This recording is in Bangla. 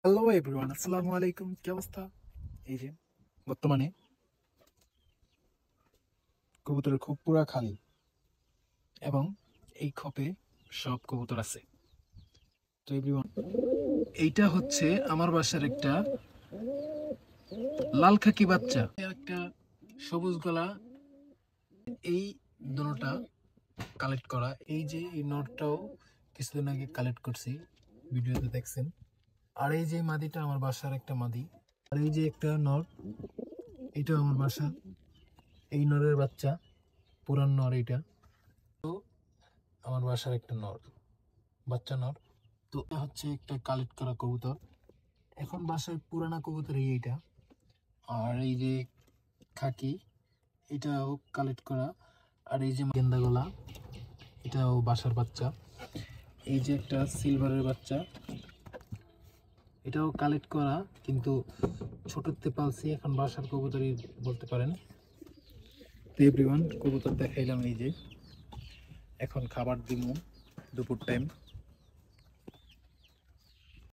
হ্যালো এভরিওয়ান, আসসালামু আলাইকুম। কি অবস্থা? এই যে বর্তমানে কবুতরের খোপ পুরা খালি এবং এই খোপে সব কবুতর আছে। তো এভরিওয়ান, এইটা হচ্ছে আমার বাসার একটা লাল খাকি বাচ্চা, একটা সবুজ গলা। এই দোনোটা কালেক্ট করা, এই যে এই নটটাও কিছুদিন আগে কালেক্ট করছি, ভিডিওতে দেখছেন। আর এই যে মাদিটা আমার বাসার একটা মাদি, আর এই যে একটা নর, এটা আমার বাসা। এই নরের বাচ্চা, পুরান নর এইটা। তো আমার বাসার একটা নর, বাচ্চা নর। তো এটা হচ্ছে একটা কালেক্ট করা কবুতর। এখন বাসায় পুরানা কবুতর এইটা। আর এই যে খাকি, এটাও কালেক্ট করা। আর এই যে গেন্দা গলা, এটাও বাসার বাচ্চা। এই যে একটা সিলভারের বাচ্চা, এটাও কালেক্ট করা, কিন্তু ছোটতে পালছি, এখন বাসার কবুতরই বলতে পারেন। তো এভরিওয়ান, কবুতর দেখাইলাম। এই যে এখন খাবার দিব দুপুর টাইম।